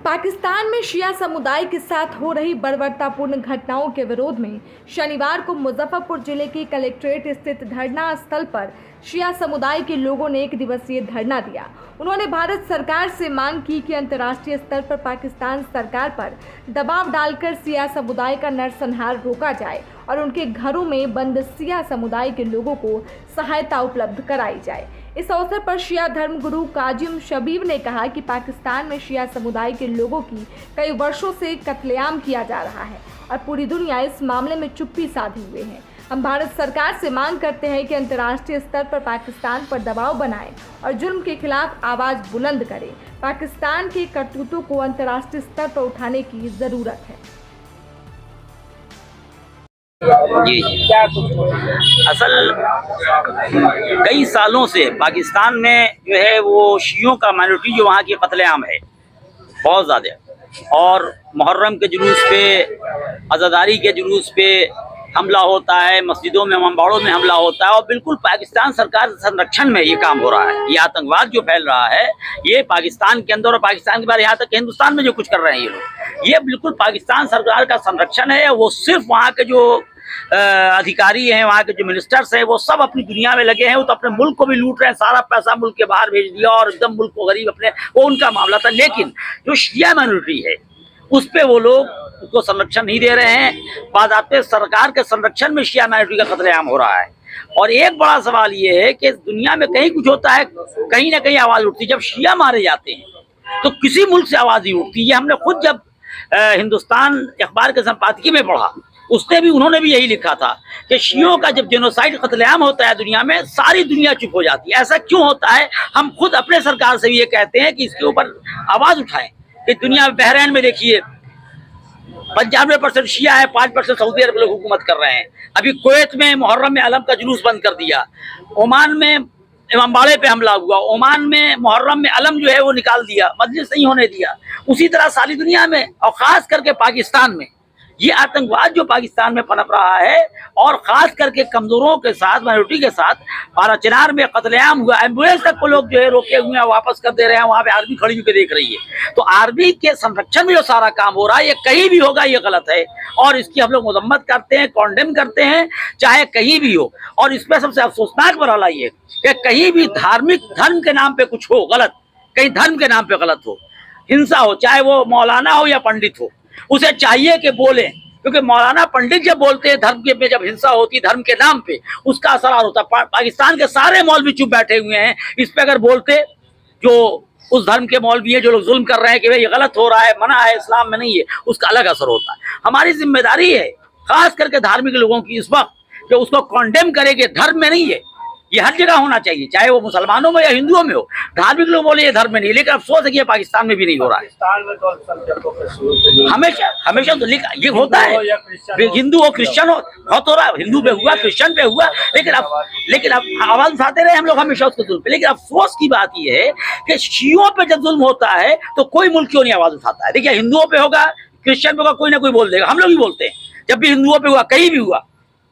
पाकिस्तान में शिया समुदाय के साथ हो रही बर्बरतापूर्ण घटनाओं के विरोध में शनिवार को मुजफ्फरपुर जिले के कलेक्ट्रेट स्थित धरना स्थल पर शिया समुदाय के लोगों ने एक दिवसीय धरना दिया। उन्होंने भारत सरकार से मांग की कि अंतर्राष्ट्रीय स्तर पर पाकिस्तान सरकार पर दबाव डालकर शिया समुदाय का नरसंहार रोका जाए और उनके घरों में बंद शिया समुदाय के लोगों को सहायता उपलब्ध कराई जाए। इस अवसर पर शिया धर्मगुरु काजिम शबीब ने कहा कि पाकिस्तान में शिया समुदाय के लोगों की कई वर्षों से कत्लेआम किया जा रहा है और पूरी दुनिया इस मामले में चुप्पी साधे हुए है। हम भारत सरकार से मांग करते हैं कि अंतर्राष्ट्रीय स्तर पर पाकिस्तान पर दबाव बनाए और जुल्म के खिलाफ आवाज़ बुलंद करें। पाकिस्तान के करतूतों को अंतर्राष्ट्रीय स्तर पर उठाने की ज़रूरत है। जी असल कई सालों से पाकिस्तान में जो है वो शियों का माइनॉरिटी जो वहाँ की कत्लेआम है बहुत ज़्यादा, और मुहर्रम के जुलूस पे, आज़ादारी के जुलूस पे हमला होता है, मस्जिदों में, अम्बाड़ों में हमला होता है और बिल्कुल पाकिस्तान सरकार संरक्षण में ये काम हो रहा है। ये आतंकवाद जो फैल रहा है ये पाकिस्तान के अंदर और पाकिस्तान के बाद यहाँ तक हिंदुस्तान में जो कुछ कर रहे हैं ये लोग, ये बिल्कुल पाकिस्तान सरकार का संरक्षण है। वो सिर्फ वहाँ के जो अधिकारी हैं, वहाँ के जो मिनिस्टर्स हैं, वो सब अपनी दुनिया में लगे हैं। वो तो अपने मुल्क को भी लूट रहे हैं, सारा पैसा मुल्क के बाहर भेज दिया और एकदम मुल्क को गरीब अपने, वो उनका मामला था। लेकिन जो शिया माइनॉरिटी है उस पर वो लोग उसको संरक्षण नहीं दे रहे हैं। बाज़ाब्ते सरकार के संरक्षण में शिया माइनॉरिटी का कत्लेआम हो रहा है। और एक बड़ा सवाल ये है कि दुनिया में कहीं कुछ होता है, कहीं ना कहीं आवाज़ उठती है। जब शिया मारे जाते हैं तो किसी मुल्क से आवाज़ नहीं उठती। ये हमने खुद जब हिंदुस्तान अखबार के संपादकीय में पढ़ा, उन्होंने भी यही लिखा था कि शियों का जब जेनोसाइड कत्लेआम होता है दुनिया में, सारी दुनिया चुप हो जाती है। ऐसा क्यों होता है? हम खुद अपने सरकार से भी ये कहते हैं कि इसके ऊपर आवाज़ उठाएं। कि दुनिया में बहरीन में देखिए 95% शिया है, 5% सऊदी अरब लोग हुकूमत कर रहे हैं। अभी कुवैत में मुहर्रम में अलम का जुलूस बंद कर दिया। ओमान में इमामबाड़े पे हमला हुआ। ओमान में मुहर्रम में अलम जो है वो निकाल दिया, मजलिस नहीं होने दिया। उसी तरह सारी दुनिया में और ख़ास करके पाकिस्तान में ये आतंकवाद जो पाकिस्तान में पनप रहा है और ख़ास करके कमज़ोरों के साथ, माइनॉरिटी के साथ, बाराचनार में कत्लेआम हुआ। एम्बुलेंस तक को लोग जो है रोके हुए हैं, वापस कर दे रहे हैं। वहाँ पे आर्मी खड़ी होकर देख रही है। तो आर्मी के संरक्षण में जो सारा काम हो रहा है ये कहीं भी होगा ये गलत है और इसकी हम लोग मजम्मत करते हैं, कॉन्डेम करते हैं, चाहे कहीं भी हो। और इसमें सबसे अफसोसनाक बराला ये कि कहीं भी धार्मिक धर्म के नाम पे कुछ हो गलत, कहीं धर्म के नाम पे गलत हो, हिंसा हो, चाहे वो मौलाना हो या पंडित हो, उसे चाहिए कि बोले। क्योंकि मौलाना पंडित जब बोलते हैं धर्म के में, जब हिंसा होती है धर्म के नाम पे, उसका असर होता है। पाकिस्तान के सारे मौलवी चुप बैठे हुए हैं। इस पे अगर बोलते जो उस धर्म के मौलवी है जो लोग जुल्म कर रहे हैं कि भाई ये गलत हो रहा है, मना है, इस्लाम में नहीं है, उसका अलग असर होता है। हमारी जिम्मेदारी है खास करके धार्मिक लोगों की इस वक्त जो उसको कॉन्डेम करेंगे। धर्म में नहीं है, ये हर जगह होना चाहिए, चाहे वो मुसलमानों में या हिंदुओं में हो। धार्मिक लोग बोले ये धर्म में नहीं, लेकिन अफसोस है कि पाकिस्तान में भी नहीं हो रहा है। हमेशा तो ये होता है, हिंदू हो क्रिश्चियन हो, बहुत हो रहा है। हिंदू पे हुआ, क्रिश्चियन पे हुआ, लेकिन अब आवाज उठाते रहे हम लोग हमेशा उसके जुल्म पे। लेकिन अफसोस की बात यह है कि शियों पे जब जुल्म होता है तो कोई मुल्क क्यों नहीं आवाज उठाता है। देखिए हिंदुओं पे होगा, क्रिश्चियन पे होगा, कोई ना कोई बोल देगा। हम लोग भी बोलते हैं, जब भी हिंदुओं पे हुआ, कहीं भी हुआ,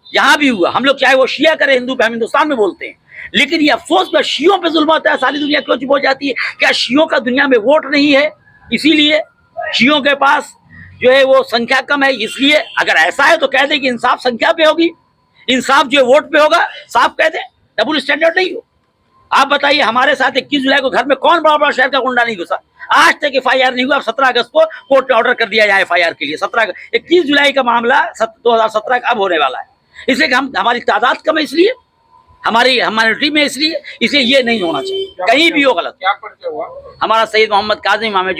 यहाँ भी हुआ, हम लोग चाहे वो शिया करे हिंदू पे, हम हिंदुस्तान में बोलते हैं। लेकिन ये अफसोस पर शियों पे जुल्म होता है, सारी दुनिया क्यों चुप हो जाती है? क्या शियों का दुनिया में वोट नहीं है इसीलिए? शियों के पास जो है वो संख्या कम है इसलिए? अगर ऐसा है तो कह दे कि इंसाफ संख्या पे होगी, इंसाफ जो वोट पे होगा, साफ कह दे, डबल स्टैंडर्ड नहीं हो। आप बताइए हमारे साथ 21 जुलाई को घर में कौन बड़ा बड़ा शहर का गुंडा नहीं घुसा? आज तक FIR नहीं हुआ। अब 17 अगस्त को कोर्ट ने ऑर्डर कर दिया जाए FIR के लिए। 21 जुलाई का मामला 2017 का अब होने वाला है। इसलिए हमारी तादाद कम है, इसलिए हमारी माइनॉरिटी में, इसलिए ये नहीं होना चाहिए। कहीं भी हो गलत। क्या हुआ? हमारा सैयद मोहम्मद काजिम इमाम